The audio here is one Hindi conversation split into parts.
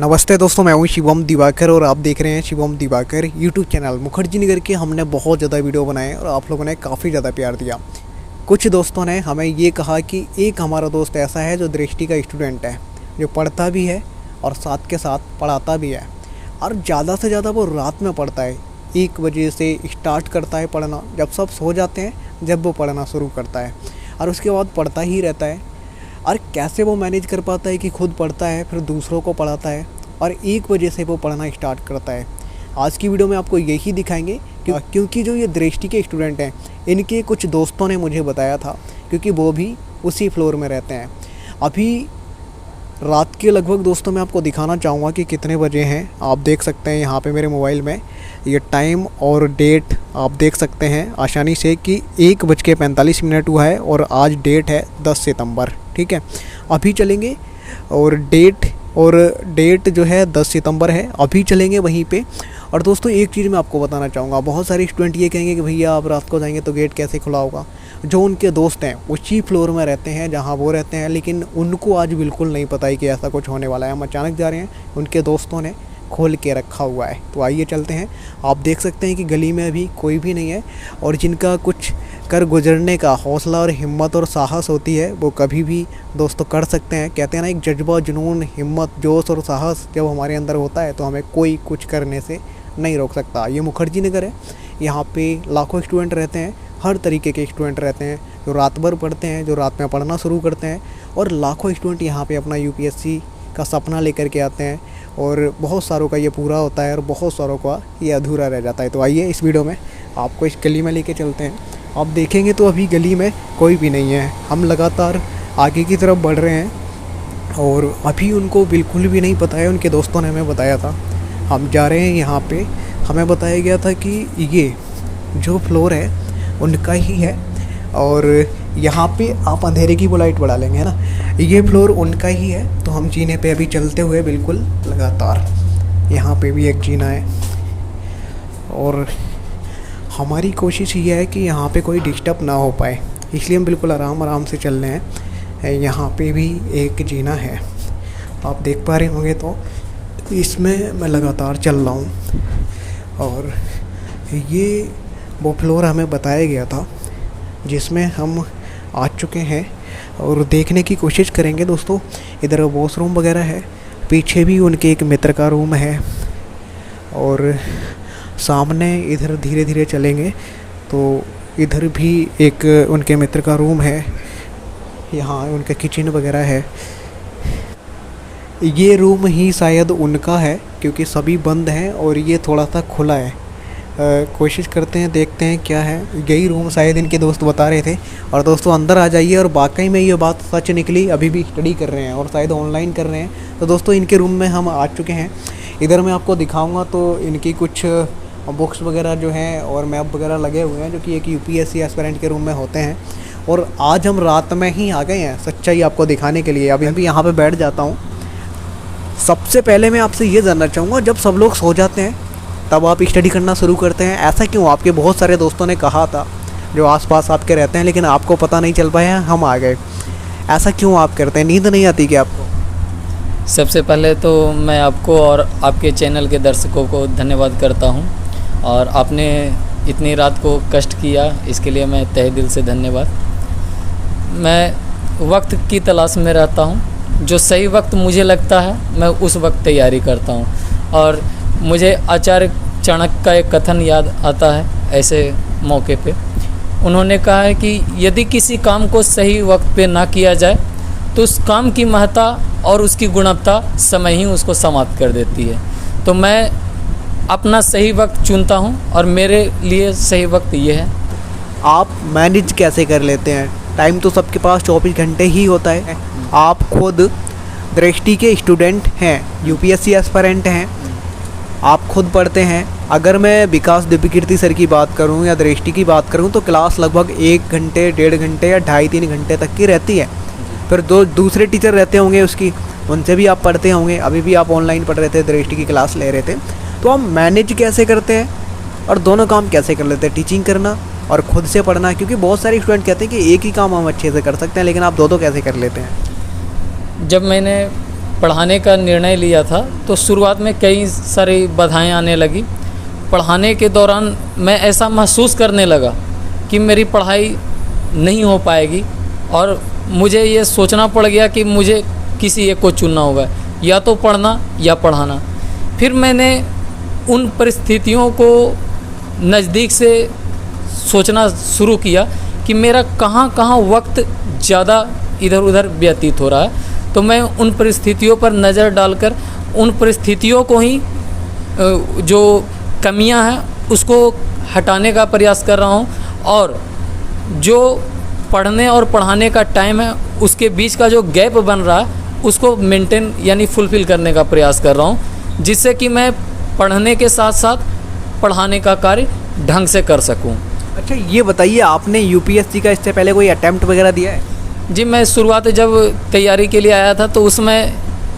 नमस्ते दोस्तों, मैं हूं शिवम दिवाकर और आप देख रहे हैं शिवम दिवाकर यूट्यूब चैनल। मुखर्जी नगर के हमने बहुत ज़्यादा वीडियो बनाए और आप लोगों ने काफ़ी ज़्यादा प्यार दिया। कुछ दोस्तों ने हमें ये कहा कि एक हमारा दोस्त ऐसा है जो दृष्टि का स्टूडेंट है, जो पढ़ता भी है और साथ के साथ पढ़ाता भी है, और ज़्यादा से ज़्यादा वो रात में पढ़ता है। 1 बजे से स्टार्ट करता है पढ़ना, जब सब सो जाते हैं जब वो पढ़ना शुरू करता है और उसके बाद पढ़ता ही रहता है। और कैसे वो मैनेज कर पाता है कि खुद पढ़ता है फिर दूसरों को पढ़ाता है और 1 बजे से वो पढ़ना स्टार्ट करता है। आज की वीडियो में आपको यही दिखाएंगे क्योंकि जो ये दृष्टि के स्टूडेंट हैं, इनके कुछ दोस्तों ने मुझे बताया था, क्योंकि वो भी उसी फ्लोर में रहते हैं। अभी रात के लगभग दोस्तों मैं आपको दिखाना चाहूँगा कि कितने बजे हैं। आप देख सकते हैं यहाँ पे मेरे मोबाइल में ये टाइम और डेट आप देख सकते हैं आसानी से कि 1:45 हुआ है और आज डेट है 10 सितंबर। ठीक है, अभी चलेंगे और डेट जो है 10 सितंबर है। अभी चलेंगे वहीं पे। और दोस्तों एक चीज़ मैं आपको बताना चाहूँगा, बहुत सारे स्टूडेंट ये कहेंगे कि भैया आप रात को जाएंगे तो गेट कैसे खुला होगा। जो उनके दोस्त हैं उसी फ्लोर में रहते हैं जहाँ वो रहते हैं, लेकिन उनको आज बिल्कुल नहीं पता है कि ऐसा कुछ होने वाला है। हम अचानक जा रहे हैं, उनके दोस्तों ने खोल के रखा हुआ है। तो आइए चलते हैं। आप देख सकते हैं कि गली में अभी कोई भी नहीं है, और जिनका कुछ कर गुजरने का हौसला और हिम्मत और साहस होती है वो कभी भी दोस्तों कर सकते हैं। कहते हैं ना, एक जज्बा, जुनून, हिम्मत, जोश और साहस जब हमारे अंदर होता है तो हमें कोई कुछ करने से नहीं रोक सकता। ये मुखर्जी नगर है, यहाँ पे लाखों स्टूडेंट रहते हैं, हर तरीके के स्टूडेंट रहते हैं, जो रात भर पढ़ते हैं, जो रात में पढ़ना शुरू करते हैं, और लाखों स्टूडेंट यहाँ पे अपना यूपीएससी का सपना लेकर के आते हैं। और बहुत सारों का ये पूरा होता है और बहुत सारों का ये अधूरा रह जाता है। तो आइए इस वीडियो में आपको इस गली में लेके चलते हैं। आप देखेंगे तो अभी गली में कोई भी नहीं है। हम लगातार आगे की तरफ बढ़ रहे हैं और अभी उनको बिल्कुल भी नहीं पता है। उनके दोस्तों ने हमें बताया था, हम जा रहे हैं यहाँ पे, हमें बताया गया था कि ये जो फ्लोर है उनका ही है, और यहाँ पे आप अंधेरे की वो लाइट बढ़ा लेंगे, है ना, ये फ्लोर उनका ही है। तो हम जीने पे अभी चलते हुए बिल्कुल लगातार, यहाँ पे भी एक जीना है, और हमारी कोशिश ये है कि यहाँ पे कोई डिस्टर्ब ना हो पाए, इसलिए हम बिल्कुल आराम से चल रहे हैं। यहाँ पे भी एक जीना है, आप देख पा रहे होंगे। तो इसमें मैं लगातार चल रहा हूँ, और ये वो फ्लोर हमें बताया गया था जिसमें हम आ चुके हैं और देखने की कोशिश करेंगे। दोस्तों इधर वॉशरूम वगैरह है, पीछे भी उनके एक मित्र का रूम है, और सामने इधर धीरे धीरे चलेंगे तो इधर भी एक उनके मित्र का रूम है, यहाँ उनका किचन वगैरह है। ये रूम ही शायद उनका है क्योंकि सभी बंद हैं और ये थोड़ा सा खुला है। कोशिश करते हैं, देखते हैं क्या है। यही रूम शायद इनके दोस्त बता रहे थे। और दोस्तों अंदर आ जाइए, और वाकई में ये बात सच निकली, अभी भी स्टडी कर रहे हैं और शायद ऑनलाइन कर रहे हैं। तो दोस्तों इनके रूम में हम आ चुके हैं। इधर मैं आपको दिखाऊंगा तो इनकी कुछ बुक्स वगैरह जो हैं और मैप वगैरह लगे हुए हैं, जो कि एक यूपीएससी एस्पिरेंट के रूम में होते हैं। और आज हम रात में ही आ गए हैं सच्चाई आपको दिखाने के लिए। अभी भी यहाँ पर बैठ जाता हूँ। सबसे पहले मैं आपसे ये जानना चाहूँगा, जब सब लोग सो जाते हैं तब आप स्टडी करना शुरू करते हैं, ऐसा क्यों? आपके बहुत सारे दोस्तों ने कहा था जो आसपास आपके रहते हैं, लेकिन आपको पता नहीं चल पाया, हम आ गए। ऐसा क्यों आप करते हैं? नींद नहीं आती क्या आपको? सबसे पहले तो मैं आपको और आपके चैनल के दर्शकों को धन्यवाद करता हूं, और आपने इतनी रात को कष्ट किया, इसके लिए मैं तहे दिल से धन्यवाद। मैं वक्त की तलाश में रहता हूं, जो सही वक्त मुझे लगता है मैं उस वक्त तैयारी करता हूं। और मुझे आचार्य चाणक्य का एक कथन याद आता है ऐसे मौके पे। उन्होंने कहा है कि यदि किसी काम को सही वक्त पे ना किया जाए तो उस काम की महत्ता और उसकी गुणवत्ता समय ही उसको समाप्त कर देती है। तो मैं अपना सही वक्त चुनता हूं और मेरे लिए सही वक्त ये है। आप मैनेज कैसे कर लेते हैं? टाइम तो सबके पास 24 घंटे ही होता है। आप खुद दृष्टि के स्टूडेंट हैं, यूपीएससी एस्पिरेंट हैं, आप खुद पढ़ते हैं। अगर मैं विकास दिव्यकीर्ति सर की बात करूं या दृष्टि की बात करूं तो क्लास लगभग 1 घंटे, 1.5 घंटे या 2.5-3 घंटे तक की रहती है। फिर दूसरे टीचर रहते होंगे उसकी, उनसे भी आप पढ़ते होंगे। अभी भी आप ऑनलाइन पढ़ रहे थे, दृष्टि की क्लास ले रहे थे। तो हम मैनेज कैसे करते हैं और दोनों काम कैसे कर लेते हैं, टीचिंग करना और खुद से पढ़ना? क्योंकि बहुत सारे स्टूडेंट कहते हैं कि एक ही काम हम अच्छे से कर सकते हैं, लेकिन आप दो कैसे कर लेते हैं? जब मैंने पढ़ाने का निर्णय लिया था तो शुरुआत में कई सारी बाधाएं आने लगी। पढ़ाने के दौरान मैं ऐसा महसूस करने लगा कि मेरी पढ़ाई नहीं हो पाएगी और मुझे ये सोचना पड़ गया कि मुझे किसी एक को चुनना होगा, या तो पढ़ना या पढ़ाना। फिर मैंने उन परिस्थितियों को नज़दीक से सोचना शुरू किया कि मेरा कहाँ कहाँ वक्त ज़्यादा इधर उधर व्यतीत हो रहा है। तो मैं उन परिस्थितियों पर नज़र डालकर उन परिस्थितियों को ही जो कमियां हैं उसको हटाने का प्रयास कर रहा हूं, और जो पढ़ने और पढ़ाने का टाइम है उसके बीच का जो गैप बन रहा है उसको मेंटेन यानी फुलफ़िल करने का प्रयास कर रहा हूं, जिससे कि मैं पढ़ने के साथ साथ पढ़ाने का कार्य ढंग से कर सकूं। अच्छा, ये बताइए, आपने यूपीएससी का इससे पहले कोई अटैम्प्ट वगैरह दिया है? जी, मैं शुरुआत जब तैयारी के लिए आया था तो उसमें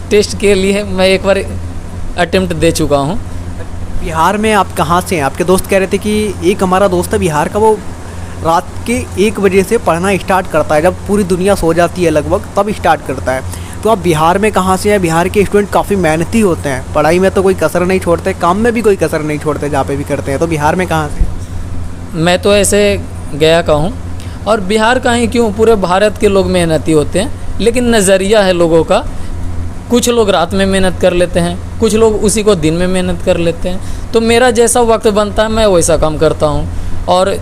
टेस्ट के लिए मैं एक बार अटेम्प्ट दे चुका हूँ। बिहार में आप कहाँ से हैं? आपके दोस्त कह रहे थे कि एक हमारा दोस्त है बिहार का, वो रात के 1 बजे से पढ़ना स्टार्ट करता है, जब पूरी दुनिया सो जाती है लगभग तब स्टार्ट करता है। तो आप बिहार में कहाँ से हैं? बिहार के स्टूडेंट काफ़ी मेहनती होते हैं, पढ़ाई में तो कोई कसर नहीं छोड़ते, काम में भी कोई कसर नहीं छोड़ते जहाँ पे भी करते हैं। तो बिहार में कहाँ से? मैं तो ऐसे गया का हूँ, और बिहार का ही क्यों, पूरे भारत के लोग मेहनती होते हैं, लेकिन नज़रिया है लोगों का। कुछ लोग रात में मेहनत कर लेते हैं, कुछ लोग उसी को दिन में मेहनत कर लेते हैं। तो मेरा जैसा वक्त बनता है मैं वैसा काम करता हूँ। और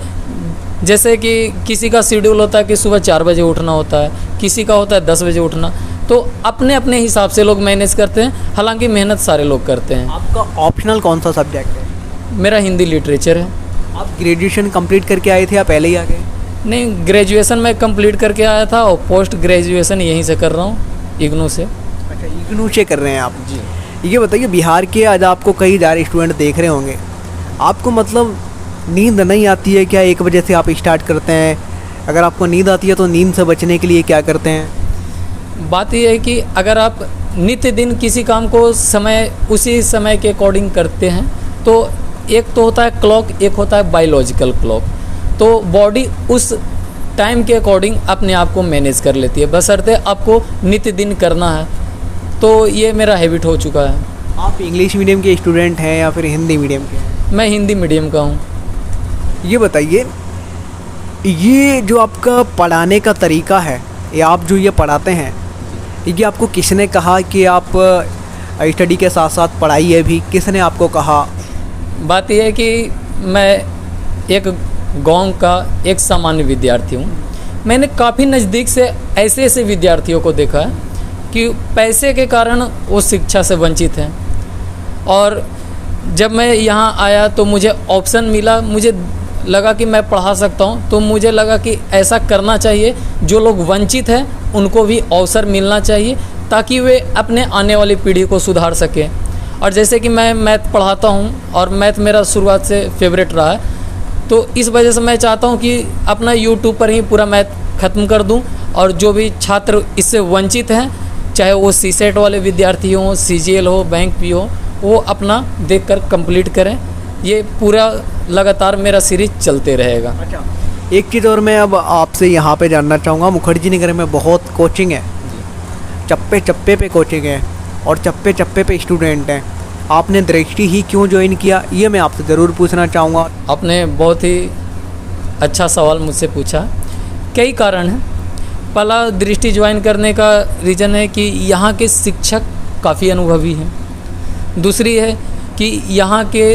जैसे कि किसी का शेड्यूल होता है कि सुबह 4 बजे उठना होता है, किसी का होता है 10 बजे उठना, तो अपने अपने हिसाब से लोग मैनेज करते हैं। हालांकि मेहनत सारे लोग करते हैं। आपका ऑप्शनल कौन सा सब्जेक्ट है? मेरा हिंदी लिटरेचर है। आप ग्रेजुएशन कंप्लीट करके आए थे या पहले ही आ गए? नहीं, ग्रेजुएशन मैं कंप्लीट करके आया था और पोस्ट ग्रेजुएशन यहीं से कर रहा हूँ, इग्नू से। अच्छा, इग्नू से कर रहे हैं आप? जी। ये बताइए, बिहार के आज आपको कई सारे स्टूडेंट देख रहे होंगे, आपको मतलब नींद नहीं आती है क्या? 1 बजे से आप स्टार्ट करते हैं, अगर आपको नींद आती है तो नींद से बचने के लिए क्या करते हैं? बात यह है कि अगर आप नित्य दिन किसी काम को उसी समय के अकॉर्डिंग करते हैं तो एक तो होता है क्लॉक, एक होता है बायोलॉजिकल क्लॉक। तो बॉडी उस टाइम के अकॉर्डिंग अपने आप को मैनेज कर लेती है, बशर्ते आपको नित्य दिन करना है। तो ये मेरा हैबिट हो चुका है। आप इंग्लिश मीडियम के स्टूडेंट हैं या फिर हिंदी मीडियम के? मैं हिंदी मीडियम का हूँ। ये बताइए, ये जो आपका पढ़ाने का तरीका है या आप जो ये पढ़ाते हैं, ये आपको किसने कहा कि आप स्टडी के साथ साथ पढ़ाई है भी? किसने आपको कहा? बात यह है कि मैं एक गांव का एक सामान्य विद्यार्थी हूँ। मैंने काफ़ी नज़दीक से ऐसे ऐसे विद्यार्थियों को देखा है कि पैसे के कारण वो शिक्षा से वंचित हैं। और जब मैं यहाँ आया तो मुझे ऑप्शन मिला, मुझे लगा कि मैं पढ़ा सकता हूँ, तो मुझे लगा कि ऐसा करना चाहिए, जो लोग वंचित हैं उनको भी अवसर मिलना चाहिए ताकि वे अपने आने वाली पीढ़ी को सुधार सकें। और जैसे कि मैं मैथ पढ़ाता हूँ और मैथ मेरा शुरुआत से फेवरेट रहा है, तो इस वजह से मैं चाहता हूँ कि अपना यूट्यूब पर ही पूरा मैथ ख़त्म कर दूँ, और जो भी छात्र इससे वंचित हैं, चाहे वो सीसेट वाले विद्यार्थी हों, सीजीएल हो, बैंक भी हो, वो अपना देखकर कंप्लीट करें। ये पूरा लगातार मेरा सीरीज चलते रहेगा। अच्छा, एक चीज़ और मैं अब आपसे यहाँ पे जानना चाहूँगा, मुखर्जी नगर में बहुत कोचिंग है, चप्पे चप्पे पे कोचिंग है और चप्पे चप्पे पे स्टूडेंट हैं, आपने दृष्टि ही क्यों ज्वाइन किया, ये मैं आपसे ज़रूर पूछना चाहूँगा। आपने बहुत ही अच्छा सवाल मुझसे पूछा। कई कारण हैं। पहला, दृष्टि ज्वाइन करने का रीज़न है कि यहाँ के शिक्षक काफ़ी अनुभवी हैं। दूसरी है कि यहाँ के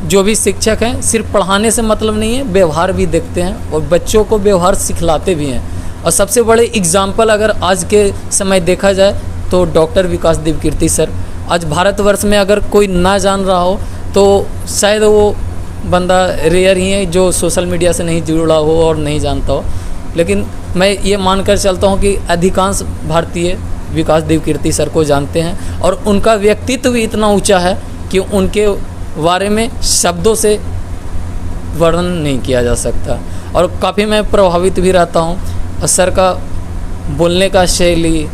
जो भी शिक्षक हैं सिर्फ पढ़ाने से मतलब नहीं है, व्यवहार भी देखते हैं और बच्चों को व्यवहार सिखलाते भी हैं। और सबसे बड़े एग्जाम्पल अगर आज के समय देखा जाए तो डॉक्टर विकास देवकीर्ति सर। आज भारतवर्ष में अगर कोई ना जान रहा हो तो शायद वो बंदा रेयर ही है जो सोशल मीडिया से नहीं जुड़ा हो और नहीं जानता हो, लेकिन मैं ये मानकर चलता हूँ कि अधिकांश भारतीय विकास देवकीर्ति सर को जानते हैं। और उनका व्यक्तित्व भी इतना ऊंचा है कि उनके बारे में शब्दों से वर्णन नहीं किया जा सकता। और काफ़ी मैं प्रभावित भी रहता हूँ। और सर का बोलने का शैली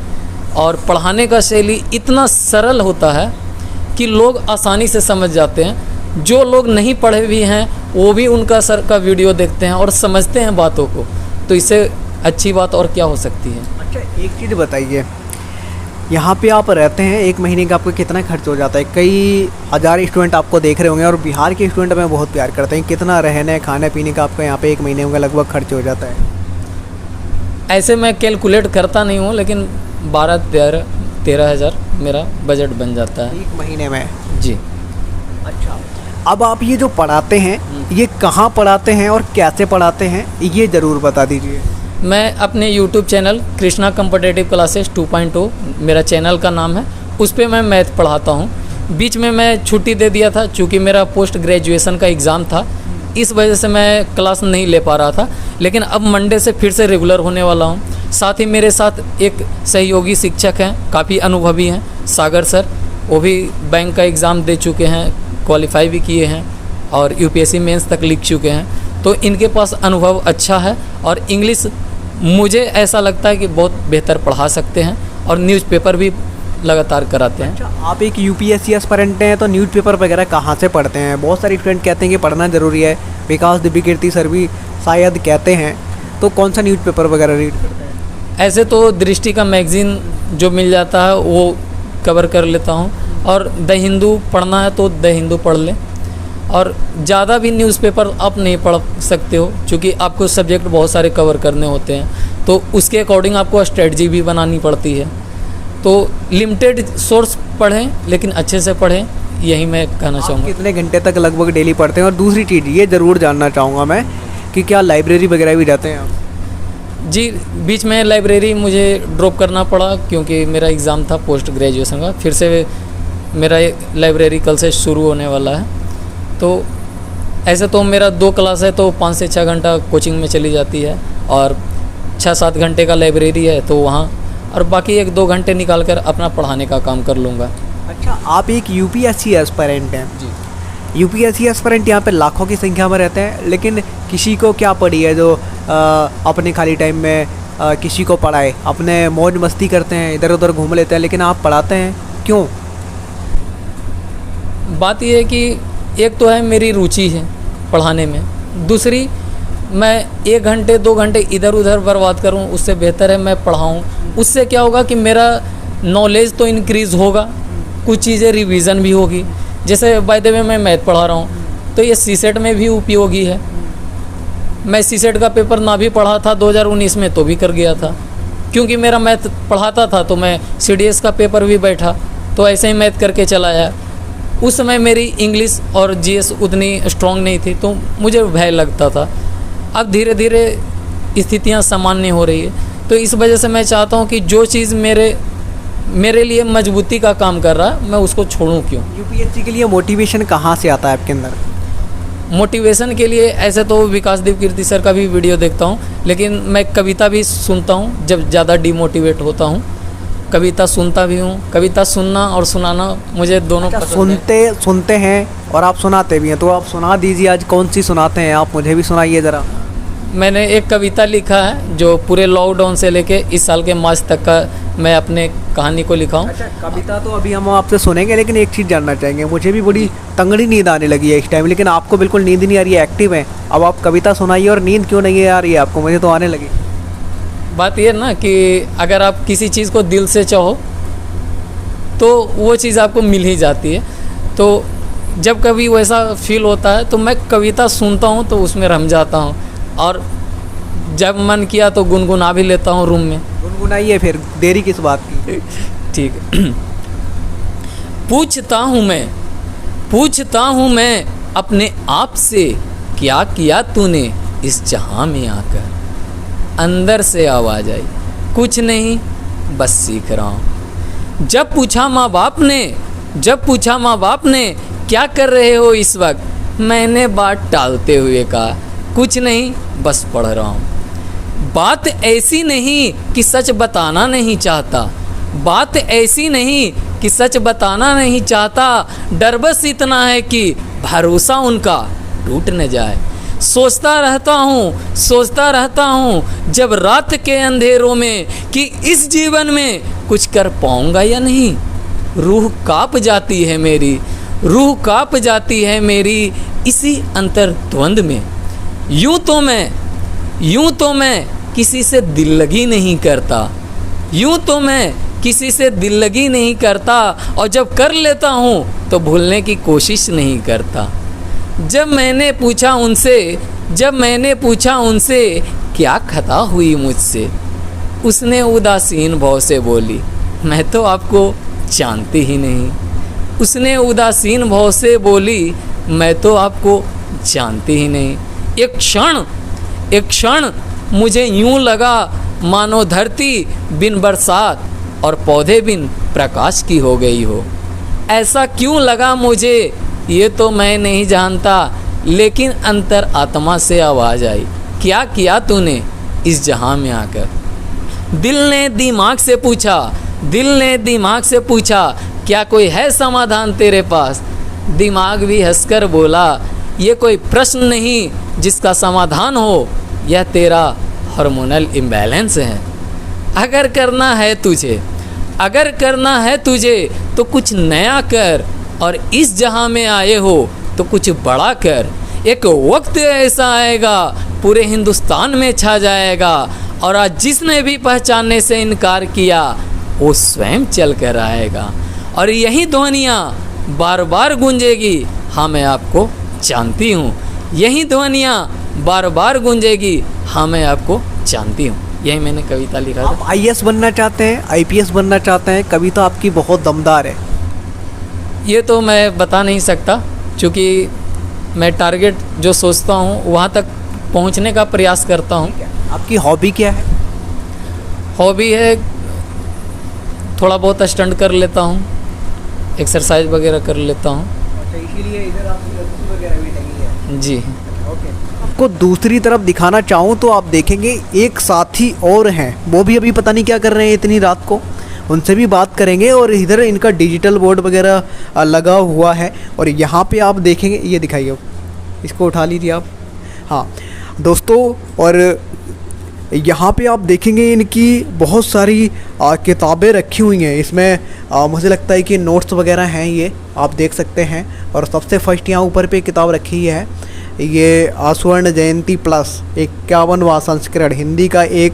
और पढ़ाने का शैली इतना सरल होता है कि लोग आसानी से समझ जाते हैं। जो लोग नहीं पढ़े भी हैं वो भी उनका सर का वीडियो देखते हैं और समझते हैं बातों को। तो इससे अच्छी बात और क्या हो सकती है। अच्छा, एक चीज़ बताइए, यहाँ पे आप रहते हैं, एक महीने का आपको कितना खर्च हो जाता है? कई हज़ार स्टूडेंट आपको देख रहे होंगे और बिहार के स्टूडेंट हमें बहुत प्यार करते हैं। कितना रहने खाने पीने का आपका यहाँ पे एक महीने का लगभग खर्च हो जाता है? ऐसे मैं कैलकुलेट करता नहीं हूँ, लेकिन 12-13 हज़ार मेरा बजट बन जाता है एक महीने में। जी। अच्छा, अब आप ये जो पढ़ाते हैं ये कहाँ पढ़ाते हैं और कैसे पढ़ाते हैं, ये ज़रूर बता दीजिए। मैं अपने YouTube channel Krishna competitive classes 2.0 मेरा चैनल का नाम है, उस पर मैं मैथ पढ़ाता हूँ। बीच में मैं छुट्टी दे दिया था क्योंकि मेरा पोस्ट ग्रेजुएशन का एग्ज़ाम था, इस वजह से मैं क्लास नहीं ले पा रहा था। लेकिन अब मंडे से फिर से रेगुलर होने वाला हूँ। साथ ही मेरे साथ एक सहयोगी शिक्षक हैं, काफ़ी अनुभवी हैं, सागर सर। वो भी बैंक का एग्ज़ाम दे चुके हैं, क्वालिफाई भी किए हैं और UPSC मेंस तक लिख चुके हैं। तो इनके पास अनुभव अच्छा है और इंग्लिश मुझे ऐसा लगता है कि बहुत बेहतर पढ़ा सकते हैं और न्यूज़पेपर भी लगातार कराते हैं। अच्छा, आप एक UPSC एस्पिरेंट हैं तो न्यूज़पेपर वगैरह कहाँ से पढ़ते हैं? बहुत सारे स्टूडेंट कहते हैं कि पढ़ना ज़रूरी है, विकास दिव्यकीर्ति सर भी शायद कहते हैं, तो कौन सा न्यूज़पेपर वगैरह रीड करते हैं? ऐसे तो दृष्टि का मैगज़ीन जो मिल जाता है वो कवर कर लेता हूँ, और द हिंदू पढ़ना है तो द हिंदू पढ़ लें। और ज़्यादा भी न्यूज़पेपर आप नहीं पढ़ सकते हो क्योंकि आपको सब्जेक्ट बहुत सारे कवर करने होते हैं, तो उसके अकॉर्डिंग आपको स्ट्रेटजी भी बनानी पड़ती है। तो लिमिटेड सोर्स पढ़ें लेकिन अच्छे से पढ़ें, यही मैं कहना चाहूँगा। कितने घंटे तक लगभग डेली पढ़ते हैं? और दूसरी चीज़ ये ज़रूर जानना चाहूँगा मैं कि क्या लाइब्रेरी वगैरह भी जाते हैं आप? जी, बीच में लाइब्रेरी मुझे ड्रॉप करना पड़ा क्योंकि मेरा एग्ज़ाम था पोस्ट ग्रेजुएशन का। फिर से मेरा लाइब्रेरी कल से शुरू होने वाला है। तो ऐसे तो मेरा 2 क्लास है तो 5 से 6 घंटा कोचिंग में चली जाती है और 6-7 घंटे का लाइब्रेरी है तो वहाँ, और बाकी 1-2 घंटे निकाल कर अपना पढ़ाने का काम कर लूँगा। अच्छा, आप एक UPSC एस्पिरेंट हैं। जी। UPSC एस्पिरेंट यहाँ पे लाखों की संख्या में रहते हैं, लेकिन किसी को क्या पड़ी है जो अपने खाली टाइम में किसी को पढ़ाए? अपने मौज मस्ती करते हैं, इधर उधर घूम लेते हैं, लेकिन आप पढ़ाते हैं क्यों? बात यह है कि एक तो है मेरी रुचि है पढ़ाने में, दूसरी मैं 1 घंटे 2 घंटे इधर उधर बर्बाद करूं उससे बेहतर है मैं पढ़ाऊं। उससे क्या होगा कि मेरा नॉलेज तो इंक्रीज़ होगा, कुछ चीज़ें रिवीजन भी होगी। जैसे बाय द वे मैं मैथ पढ़ा रहा हूं तो ये CSET में भी उपयोगी है। मैं CSET का पेपर ना भी पढ़ा था 2019 में तो भी कर गया था, क्योंकि मेरा मैथ पढ़ाता था तो मैं CDS का पेपर भी बैठा तो ऐसे ही मैथ करके चलाया। उस समय मेरी इंग्लिश और GS उतनी स्ट्रॉन्ग नहीं थी तो मुझे भय लगता था। अब धीरे धीरे स्थितियां सामान्य हो रही है, तो इस वजह से मैं चाहता हूं कि जो चीज़ मेरे लिए मजबूती का काम कर रहा है मैं उसको छोड़ूं क्यों। UPSC के लिए मोटिवेशन कहाँ से आता है आपके अंदर? मोटिवेशन के लिए ऐसे तो विकास दिव्यकीर्ति सर का भी वीडियो देखता हूं, लेकिन मैं कविता भी सुनता हूं जब ज़्यादा डिमोटिवेट होता हूं। कविता सुनता भी हूँ, कविता सुनना और सुनाना मुझे दोनों पसंद है। सुनते हैं और आप सुनाते भी हैं, तो आप सुना दीजिए, आज कौन सी सुनाते हैं आप? मुझे भी सुनाइए ज़रा। मैंने एक कविता लिखा है जो पूरे लॉकडाउन से लेके इस साल के मार्च तक का मैं अपने कहानी को लिखा हूँ। अच्छा, कविता तो अभी हम आपसे सुनेंगे, लेकिन एक चीज़ जानना चाहेंगे। मुझे भी बड़ी तंगड़ी नींद आने लगी है इस टाइम, लेकिन आपको बिल्कुल नींद नहीं आ रही है, एक्टिव है। अब आप कविता सुनाइए और नींद क्यों नहीं आ रही है आपको? मुझे तो आने लगी। बात यह ना कि अगर आप किसी चीज़ को दिल से चाहो तो वो चीज़ आपको मिल ही जाती है। तो जब कभी वैसा फील होता है तो मैं कविता सुनता हूँ तो उसमें रम जाता हूँ, और जब मन किया तो गुनगुना भी लेता हूँ रूम में। गुनगुनाइए फिर, देरी किस बात की? ठीक है। पूछता हूँ मैं अपने आप से, क्या किया तूने इस जहां में आकर। अंदर से आवाज़ आई, कुछ नहीं बस सीख रहा हूँ। जब पूछा माँ बाप ने क्या कर रहे हो इस वक्त, मैंने बात टालते हुए कहा, कुछ नहीं बस पढ़ रहा हूँ। बात ऐसी नहीं कि सच बताना नहीं चाहता, डर बस इतना है कि भरोसा उनका टूट न जाए। सोचता रहता हूँ जब रात के अंधेरों में कि इस जीवन में कुछ कर पाऊंगा या नहीं। रूह काँप जाती है मेरी इसी अंतर्द्वंद में। यूं तो मैं किसी से दिल लगी नहीं करता, यूं तो मैं किसी से दिल लगी नहीं करता, और जब कर लेता हूँ तो भूलने की कोशिश नहीं करता। जब मैंने पूछा उनसे क्या खता हुई मुझसे, उसने उदासीन भाव से बोली मैं तो आपको जानती ही नहीं। उसने उदासीन भाव से बोली मैं तो आपको जानती ही नहीं। एक क्षण मुझे यूं लगा मानो धरती बिन बरसात और पौधे बिन प्रकाश की हो गई हो। ऐसा क्यों लगा मुझे ये तो मैं नहीं जानता, लेकिन अंतर आत्मा से आवाज़ आई क्या किया तूने इस जहां में आकर। दिल ने दिमाग से पूछा क्या कोई है समाधान तेरे पास। दिमाग भी हंसकर बोला ये कोई प्रश्न नहीं जिसका समाधान हो, यह तेरा हार्मोनल इम्बैलेंस है। अगर करना है तुझे तो कुछ नया कर, और इस जहां में आए हो तो कुछ बड़ा कर। एक वक्त ऐसा आएगा पूरे हिंदुस्तान में छा जाएगा, और आज जिसने भी पहचानने से इनकार किया वो स्वयं चल कर आएगा, और यही ध्वनियाँ बार बार गूंजेगी हाँ मैं आपको जानती हूँ। यही ध्वनियाँ बार बार गूंजेगी हाँ मैं आपको जानती हूँ। यही मैंने कविता लिखा था। आप आईएएस बनना चाहते हैं, आईपीएस बनना चाहते हैं, कविता आपकी बहुत दमदार है। ये तो मैं बता नहीं सकता, क्योंकि मैं टारगेट जो सोचता हूँ वहाँ तक पहुँचने का प्रयास करता हूँ। आपकी हॉबी क्या है? हॉबी है थोड़ा बहुत स्टंट कर लेता हूँ, एक्सरसाइज वगैरह कर लेता हूँ। अच्छा, इसीलिए इधर आपकी लड़की वगैरह भी लगी है। जी ओके। आपको दूसरी तरफ दिखाना चाहूँ तो आप देखेंगे एक साथी और हैं, वो भी अभी पता नहीं क्या कर रहे हैं इतनी रात को, उनसे भी बात करेंगे। और इधर इनका डिजिटल बोर्ड वगैरह लगा हुआ है, और यहाँ पे आप देखेंगे, ये दिखाइए, इसको उठा लीजिए आप। हाँ दोस्तों, और यहाँ पे आप देखेंगे इनकी बहुत सारी किताबें रखी हुई हैं। इसमें मुझे लगता है कि नोट्स वगैरह हैं, ये आप देख सकते हैं। और सबसे फर्स्ट यहाँ ऊपर पे किताब रखी है, ये स्वर्ण जयंती प्लस 51वां संस्करण हिंदी का एक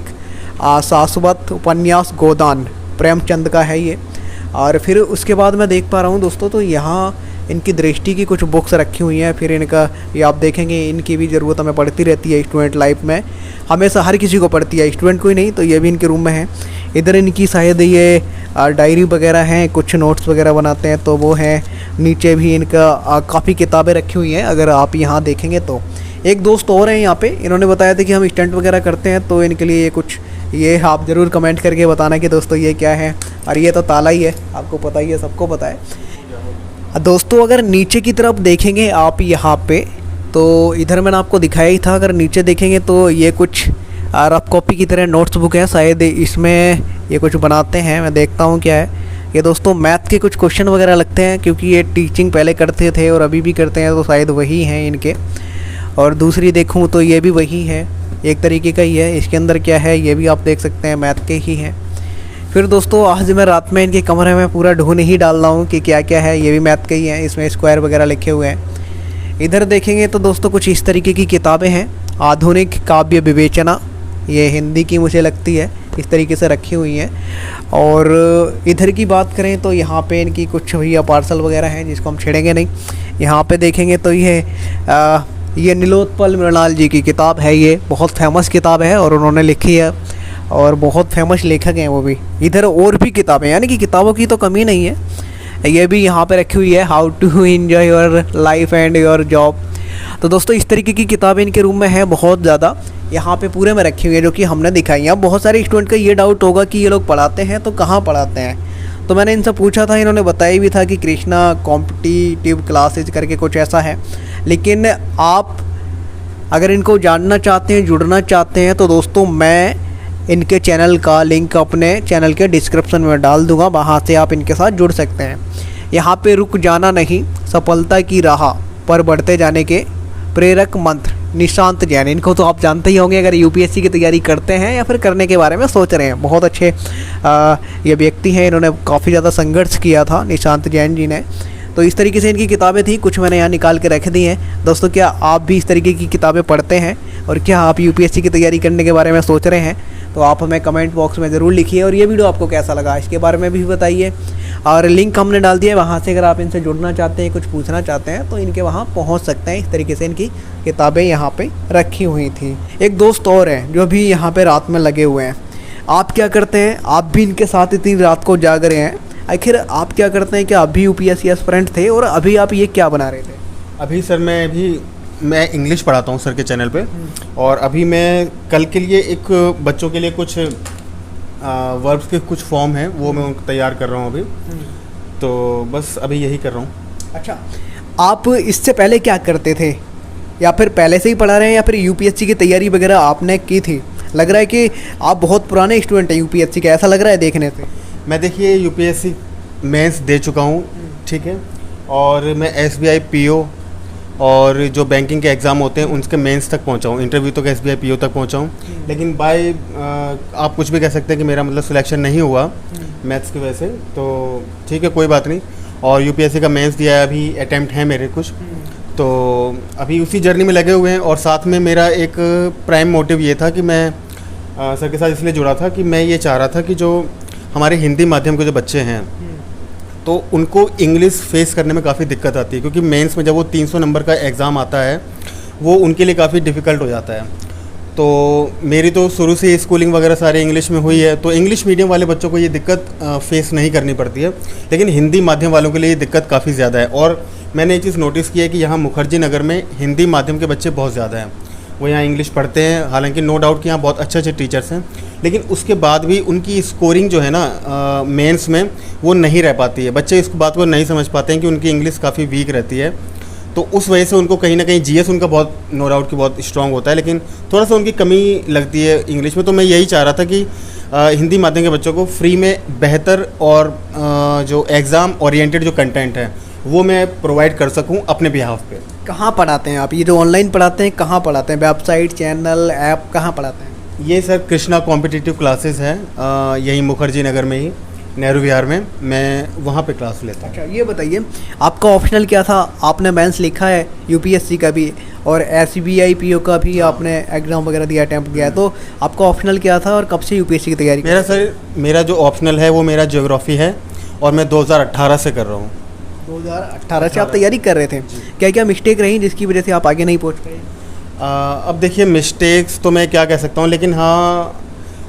शाश्वत उपन्यास गोदान, प्रेमचंद का है ये। और फिर उसके बाद मैं देख पा रहा हूँ दोस्तों, तो यहाँ इनकी दृष्टि की कुछ बुक्स रखी हुई हैं। फिर इनका ये आप देखेंगे, इनकी भी ज़रूरत हमें पड़ती रहती है स्टूडेंट लाइफ में, हमेशा हर किसी को पड़ती है, स्टूडेंट को ही नहीं। तो ये भी इनके रूम में है। इधर इनकी शायद ये डायरी वगैरह हैं, कुछ नोट्स वगैरह बनाते हैं तो वो हैं। नीचे भी इनका काफ़ी किताबें रखी हुई हैं, अगर आप यहाँ देखेंगे तो। एक दोस्त और हैं यहाँ पे, इन्होंने बताया था कि हम स्टंट वगैरह करते हैं, तो इनके लिए कुछ ये आप ज़रूर कमेंट करके बताना कि दोस्तों ये क्या है। और ये तो ताला ही है, आपको पता ही है, सबको पता है। दोस्तों अगर नीचे की तरफ देखेंगे आप यहाँ पे, तो इधर मैंने आपको दिखाया ही था, अगर नीचे देखेंगे तो ये कुछ रफ कॉपी की तरह नोट्स बुक है, शायद इसमें ये कुछ बनाते हैं। मैं देखता हूँ क्या है ये दोस्तों, मैथ के कुछ क्वेश्चन वगैरह लगते हैं, क्योंकि ये टीचिंग पहले करते थे और अभी भी करते हैं, तो शायद वही हैं इनके। और दूसरी देखूँ तो ये भी वही है, एक तरीके का ही है। इसके अंदर क्या है ये भी आप देख सकते हैं, मैथ के ही हैं। फिर दोस्तों आज मैं रात में इनके कमरे में पूरा ढूंढ ही डाल रहा हूँ कि क्या क्या है, ये भी मैथ के ही हैं, इसमें स्क्वायर वगैरह लिखे हुए हैं। इधर देखेंगे तो दोस्तों कुछ इस तरीके की किताबें हैं, आधुनिक काव्य विवेचना, ये हिंदी की मुझे लगती है, इस तरीके से रखी हुई हैं। और इधर की बात करें तो यहाँ पे इनकी कुछ भैया पार्सल वगैरह हैं जिसको हम छेड़ेंगे नहीं। यहाँ पे देखेंगे तो ये नीलोत्पल मृणाल जी की किताब है, ये बहुत फेमस किताब है और उन्होंने लिखी है, और बहुत फेमस लेखक हैं वो भी। इधर और भी किताबें, यानी कि किताबों की तो कमी नहीं है। ये भी यहाँ पे रखी हुई है, how to enjoy your life and your job. तो दोस्तों इस तरीके की किताबें इनके रूम में है बहुत ज़्यादा, यहाँ पे पूरे में रखी हुई है, जो कि हमने दिखाई हैं। अब बहुत सारे स्टूडेंट का ये डाउट होगा कि ये लोग पढ़ाते हैं तो कहाँ पढ़ाते हैं, तो मैंने इनसे पूछा था, इन्होंने बताया भी था कि कृष्णा कॉम्पिटिटिव क्लासेज करके कुछ ऐसा है। लेकिन आप अगर इनको जानना चाहते हैं, जुड़ना चाहते हैं, तो दोस्तों मैं इनके चैनल का लिंक अपने चैनल के डिस्क्रिप्शन में डाल दूंगा, वहाँ से आप इनके साथ जुड़ सकते हैं। यहाँ पे रुक जाना नहीं, सफलता की राह पर बढ़ते जाने के प्रेरक मंत्र, निशांत जैन। इनको तो आप जानते ही होंगे अगर यूपीएससी की तैयारी करते हैं या फिर करने के बारे में सोच रहे हैं। बहुत अच्छे ये व्यक्ति हैं, इन्होंने काफ़ी ज़्यादा संघर्ष किया था निशांत जैन जी ने। तो तो इस तरीके से इनकी किताबें थी, कुछ मैंने यहाँ निकाल के रख दी हैं। दोस्तों क्या आप भी इस तरीके की किताबें पढ़ते हैं और क्या आप यूपीएससी की तैयारी करने के बारे में सोच रहे हैं, तो आप हमें कमेंट बॉक्स में ज़रूर लिखिए। और ये वीडियो आपको कैसा लगा इसके बारे में भी बताइए। और लिंक हमने डाल दिया है, वहाँ से अगर आप इनसे जुड़ना चाहते हैं, कुछ पूछना चाहते हैं तो इनके वहाँ पहुँच सकते हैं। इस तरीके से इनकी किताबें यहाँ पे रखी हुई थी। एक दोस्त और हैं जो भी यहाँ पे रात में लगे हुए हैं। आप क्या करते हैं? आप भी इनके साथ इतनी रात को जाग रहे हैं, आखिर आप क्या करते हैं? कि आप भी यूपीएससी एस्पिरेंट थे और अभी आप ये क्या बना रहे थे? अभी सर मैं इंग्लिश पढ़ाता हूँ सर के चैनल पे, और अभी मैं कल के लिए एक बच्चों के लिए कुछ वर्ब्स के कुछ फॉर्म हैं, वो मैं उनको तैयार कर रहा हूँ अभी। तो बस अभी यही कर रहा हूँ। अच्छा, आप इससे पहले क्या करते थे, या फिर पहले से ही पढ़ा रहे हैं, या फिर यूपीएससी की तैयारी वगैरह आपने की थी? लग रहा है कि आप बहुत पुराने स्टूडेंट हैं यूपीएससी के, ऐसा लग रहा है देखने से। मैं देखिए यूपीएससी मेंस दे चुका हूँ, ठीक है, और मैं एसबीआई पीओ और जो बैंकिंग के एग्ज़ाम होते हैं उनके मेंस तक पहुँचा हूँ, इंटरव्यू तक एसबीआई पीओ तक पहुँचा हूँ। लेकिन बाय आप कुछ भी कह सकते हैं कि मेरा मतलब सिलेक्शन नहीं हुआ मैथ्स की वजह से, तो ठीक है कोई बात नहीं। और यूपीएससी का मेंस दिया है, अभी अटैम्प्ट हैं मेरे कुछ, तो अभी उसी जर्नी में लगे हुए हैं। और साथ में मेरा एक प्राइम मोटिव ये था कि मैं सर के साथ इसलिए जुड़ा था कि मैं ये चाह रहा था कि जो हमारे हिंदी माध्यम के जो बच्चे हैं तो उनको इंग्लिश फेस करने में काफ़ी दिक्कत आती है, क्योंकि मेंस में जब वो 300 नंबर का एग्ज़ाम आता है वो उनके लिए काफ़ी डिफ़िकल्ट हो जाता है। तो मेरी तो शुरू से स्कूलिंग वगैरह सारी इंग्लिश में हुई है, तो इंग्लिश मीडियम वाले बच्चों को ये दिक्कत फेस नहीं करनी पड़ती है, लेकिन हिंदी माध्यम वालों के लिए ये दिक्कत काफ़ी ज़्यादा है। और मैंने ये चीज़ नोटिस की है कि यहाँ मुखर्जी नगर में हिंदी माध्यम के बच्चे बहुत ज़्यादा हैं, वो यहाँ इंग्लिश पढ़ते हैं। हालांकि नो डाउट कि यहाँ बहुत अच्छे अच्छे टीचर्स हैं, लेकिन उसके बाद भी उनकी स्कोरिंग जो है ना मेंस में वो नहीं रह पाती है। बच्चे इस बात को नहीं समझ पाते हैं कि उनकी इंग्लिश काफ़ी वीक रहती है, तो उस वजह से उनको कहीं ना कहीं जीएस उनका बहुत नो डाउट कि बहुत स्ट्रांग होता है, लेकिन थोड़ा सा उनकी कमी लगती है इंग्लिश में। तो मैं यही चाह रहा था कि हिंदी माध्यम के बच्चों को फ्री में बेहतर और जो एग्ज़ाम ओरिएंटेड जो कंटेंट है वो मैं प्रोवाइड कर सकूं अपने बिहाफ पे। कहाँ पढ़ाते हैं आप? ये जो ऑनलाइन पढ़ाते हैं कहाँ पढ़ाते हैं? वेबसाइट, चैनल, ऐप, कहाँ पढ़ाते हैं? ये सर कृष्णा कॉम्पिटिटिव क्लासेस है, यहीं मुखर्जी नगर में ही नेहरू विहार में, मैं वहाँ पे क्लास लेता हूँ। अच्छा, ये बताइए आपका ऑप्शनल क्या था? आपने मेंस लिखा है यूपीएससी का भी और एसबीआई पीओ का भी आपने एग्ज़ाम वगैरह दिया, अटैम्प्ट किया है, तो आपका ऑप्शनल क्या था और कब से यूपीएससी की तैयारी? मेरा जो ऑप्शनल है वो मेरा ज्योग्राफी है, और मैं 2018 से कर रहा हूँ। 2018 से आप तैयारी कर रहे थे। क्या क्या मिस्टेक रही जिसकी वजह से आप आगे नहीं पहुँच पाए? अब देखिए मिस्टेक्स तो मैं क्या कह सकता हूँ, लेकिन हाँ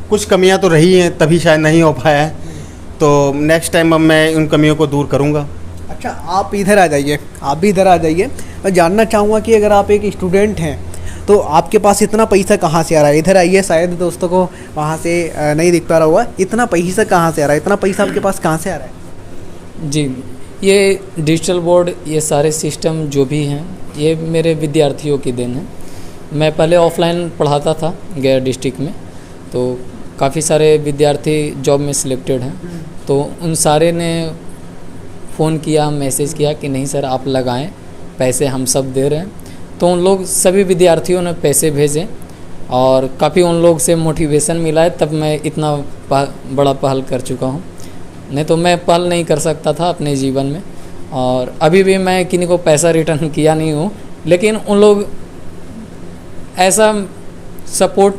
कुछ कमियाँ तो रही हैं, तभी शायद नहीं हो पाया है। तो नेक्स्ट टाइम अब मैं उन कमियों को दूर करूँगा। अच्छा, आप इधर आ जाइए, आप भी इधर आ जाइए। मैं जानना चाहूँगा कि अगर आप एक स्टूडेंट हैं तो आपके पास इतना पैसा कहाँ से आ रहा है? इधर आइए, शायद दोस्तों को वहाँ से नहीं दिख पा रहा हुआ। इतना पैसा कहाँ से आ रहा है? इतना पैसा आपके पास कहाँ से आ रहा है? जी, ये डिजिटल बोर्ड, ये सारे सिस्टम जो भी हैं ये मेरे विद्यार्थियों की देन है। मैं पहले ऑफलाइन पढ़ाता था गया डिस्ट्रिक्ट में, तो काफ़ी सारे विद्यार्थी जॉब में सिलेक्टेड हैं, तो उन सारे ने फ़ोन किया, मैसेज किया कि नहीं सर आप लगाएं, पैसे हम सब दे रहे हैं। तो उन लोग सभी विद्यार्थियों ने पैसे भेजे और काफ़ी उन लोग से मोटिवेशन मिला है, तब मैं इतना बड़ा पहल कर चुका हूँ। नहीं तो मैं पहल नहीं कर सकता था अपने जीवन में, और अभी भी मैं किसी को पैसा रिटर्न किया नहीं हूँ, लेकिन उन लोग ऐसा सपोर्ट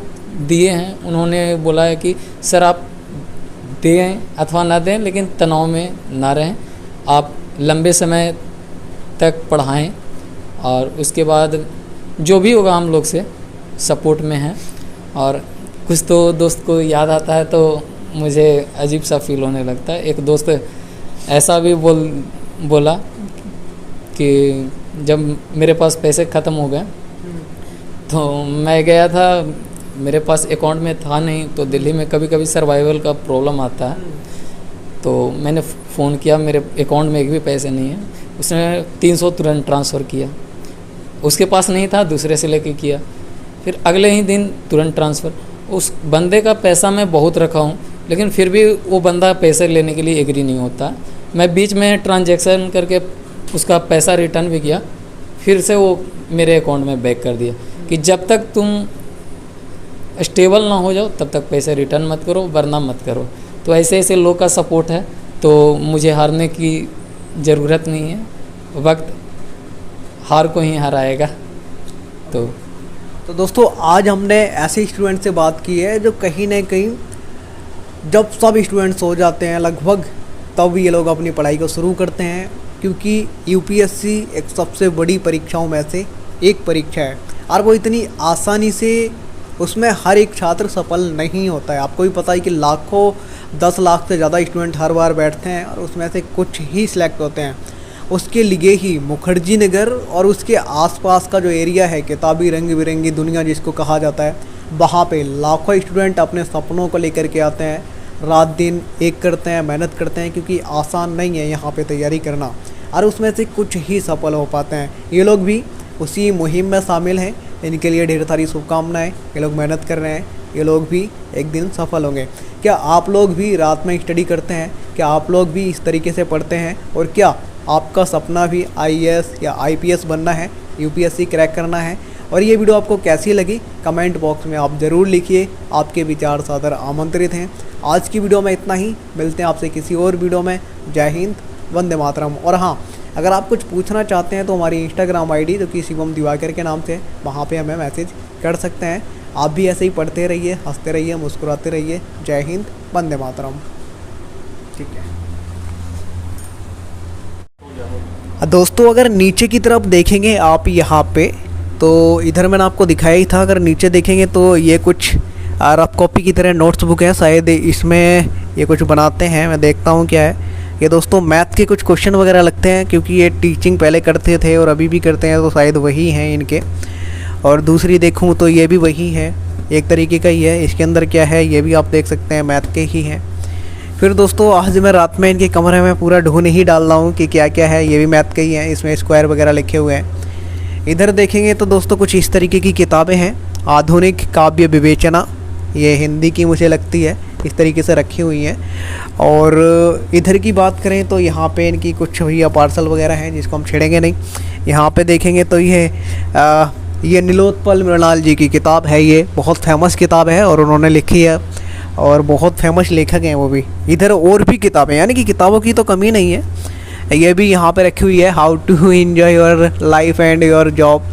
दिए हैं। उन्होंने बोला है कि सर आप दें अथवा ना दें, लेकिन तनाव में ना रहें, आप लंबे समय तक पढ़ाएं, और उसके बाद जो भी होगा हम लोग से सपोर्ट में हैं। और कुछ तो दोस्त को याद आता है तो मुझे अजीब सा फील होने लगता है। एक दोस्त ऐसा भी बोला कि जब मेरे पास पैसे ख़त्म हो गए तो मैं गया था, मेरे पास अकाउंट में था नहीं, तो दिल्ली में कभी कभी सर्वाइवल का प्रॉब्लम आता है, तो मैंने फ़ोन किया, मेरे अकाउंट में एक भी पैसे नहीं है। उसने 300 तुरंत ट्रांसफ़र किया, उसके पास नहीं था, दूसरे से लेके किया, फिर अगले ही दिन तुरंत ट्रांसफ़र। उस बंदे का पैसा मैं बहुत रखा हूँ, लेकिन फिर भी वो बंदा पैसे लेने के लिए एग्री नहीं होता। मैं बीच में ट्रांजैक्शन करके उसका पैसा रिटर्न भी किया, फिर से वो मेरे अकाउंट में बैक कर दिया कि जब तक तुम स्टेबल ना हो जाओ तब तक पैसे रिटर्न मत करो, वरना मत करो। तो ऐसे ऐसे लोग का सपोर्ट है, तो मुझे हारने की ज़रूरत नहीं है। वक्त हार को ही हराएगा। तो दोस्तों आज हमने ऐसे स्टूडेंट से बात की है जो कहीं ना कहीं जब सब स्टूडेंट्स सो जाते हैं लगभग तब ये लोग अपनी पढ़ाई को शुरू करते हैं, क्योंकि यूपीएससी एक सबसे बड़ी परीक्षाओं में से एक परीक्षा है और वो इतनी आसानी से उसमें हर एक छात्र सफल नहीं होता है। आपको भी पता है कि लाखों 10 लाख से ज़्यादा स्टूडेंट हर बार बैठते हैं और उसमें से कुछ ही सिलेक्ट होते हैं। उसके लिए ही मुखर्जी नगर और उसके आसपास का जो एरिया है, किताबी रंग बिरंगी दुनिया जिसको कहा जाता है, वहाँ पे लाखों स्टूडेंट अपने सपनों को लेकर के आते हैं, रात दिन एक करते हैं, मेहनत करते हैं, क्योंकि आसान नहीं है यहाँ पे तैयारी करना और उसमें से कुछ ही सफल हो पाते हैं। ये लोग भी उसी मुहिम में शामिल हैं, इनके लिए ढेर सारी शुभकामनाएं। ये लोग मेहनत कर रहे हैं, ये लोग भी एक दिन सफल होंगे। क्या आप लोग भी रात में स्टडी करते हैं? क्या आप लोग भी इस तरीके से पढ़ते हैं? और क्या आपका सपना भी आईएएस या आईपीएस बनना है, यूपीएससी क्रैक करना है? और ये वीडियो आपको कैसी लगी कमेंट बॉक्स में आप ज़रूर लिखिए, आपके विचार सादर आमंत्रित हैं। आज की वीडियो में इतना ही, मिलते हैं आपसे किसी और वीडियो में। जय हिंद, वंदे मातरम। और हाँ, अगर आप कुछ पूछना चाहते हैं तो हमारी इंस्टाग्राम आईडी जो कि शिवम दिवाकर के नाम से, वहाँ पे हमें मैसेज कर सकते हैं। आप भी ऐसे ही पढ़ते रहिए, हंसते रहिए, मुस्कुराते रहिए। जय हिंद, वंदे मातरम। ठीक है दोस्तों, अगर नीचे की तरफ देखेंगे आप यहाँ पे, तो इधर मैंने आपको दिखाया ही था, अगर नीचे देखेंगे तो ये कुछ रफ कॉपी की तरह नोट्स बुक है, शायद इसमें ये कुछ बनाते हैं। मैं देखता हूँ क्या है ये। दोस्तों मैथ के कुछ क्वेश्चन वगैरह लगते हैं, क्योंकि ये टीचिंग पहले करते थे और अभी भी करते हैं, तो शायद वही हैं इनके। और दूसरी देखूँ तो ये भी वही है, एक तरीके का ही है। इसके अंदर क्या है ये भी आप देख सकते हैं, मैथ के ही हैं। फिर दोस्तों आज मैं रात में इनके कमरे में पूरा ढूंढ ही डाल रहा हूँ कि क्या क्या है, ये भी मैथ के ही हैं, इसमें स्क्वायर वगैरह लिखे हुए हैं। इधर देखेंगे तो दोस्तों कुछ इस तरीके की किताबें हैं, आधुनिक काव्य विवेचना, ये हिंदी की मुझे लगती है, इस तरीके से रखी हुई हैं। और इधर की बात करें तो यहाँ पे इनकी कुछ भैया पार्सल वगैरह हैं जिसको हम छेड़ेंगे नहीं। यहाँ पे देखेंगे तो ये नीलोत्पल मृणाल जी की किताब है, ये बहुत फेमस किताब है और उन्होंने लिखी है और बहुत फेमस लेखक हैं वो भी। इधर और भी किताबें, यानी कि किताबों की तो कमी नहीं है। ये भी यहाँ पे रखी हुई है, how to enjoy your life and your job.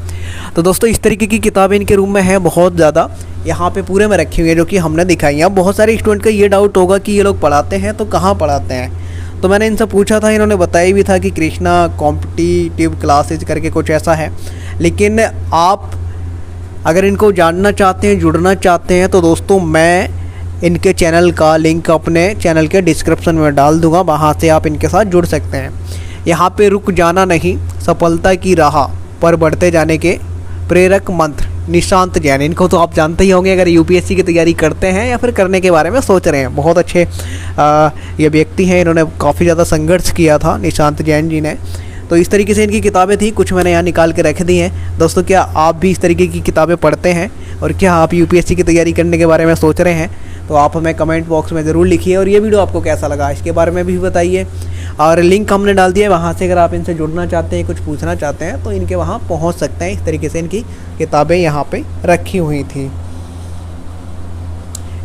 तो दोस्तों इस तरीके की किताबें इनके रूम में है बहुत ज़्यादा, यहाँ पे पूरे में रखी हुई है जो कि हमने दिखाई है। अब बहुत सारे स्टूडेंट का ये डाउट होगा कि ये लोग पढ़ाते हैं तो कहाँ पढ़ाते हैं, तो मैंने इनसे पूछा था, इन्होंने बताया भी था कि कृष्णा कॉम्पिटिटिव क्लासेज करके कुछ ऐसा है। लेकिन आप अगर इनको जानना चाहते हैं, जुड़ना चाहते हैं, तो दोस्तों मैं इनके चैनल का लिंक अपने चैनल के डिस्क्रिप्शन में डाल दूंगा, वहाँ से आप इनके साथ जुड़ सकते हैं। यहाँ पे रुक जाना नहीं, सफलता की राह पर बढ़ते जाने के प्रेरक मंत्र, निशांत जैन। इनको तो आप जानते ही होंगे अगर यूपीएससी की तैयारी करते हैं या फिर करने के बारे में सोच रहे हैं। बहुत अच्छे ये व्यक्ति हैं, इन्होंने काफ़ी ज़्यादा संघर्ष किया था निशांत जैन जी ने। तो इस तरीके से इनकी किताबें थी, कुछ मैंने यहाँ निकाल के रख दी हैं। दोस्तों क्या आप भी इस तरीके की किताबें पढ़ते हैं और क्या आप यूपीएससी की तैयारी करने के बारे में सोच रहे हैं, तो आप हमें कमेंट बॉक्स में ज़रूर लिखिए। और ये वीडियो आपको कैसा लगा इसके बारे में भी बताइए। और लिंक हमने डाल दिया है, वहाँ से अगर आप इनसे जुड़ना चाहते हैं, कुछ पूछना चाहते हैं, तो इनके वहाँ पहुँच सकते हैं। इस तरीके से इनकी किताबें यहाँ पे रखी हुई थी।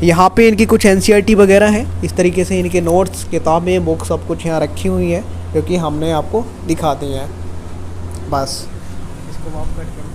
यहाँ पे इनकी कुछ एनसीईआरटी वगैरह हैं, इस तरीके से इनके नोट्स, किताबें, बुक सब कुछ यहाँ रखी हुई है, जो कि हमने आपको दिखा दी है। बस इसको आप कट कर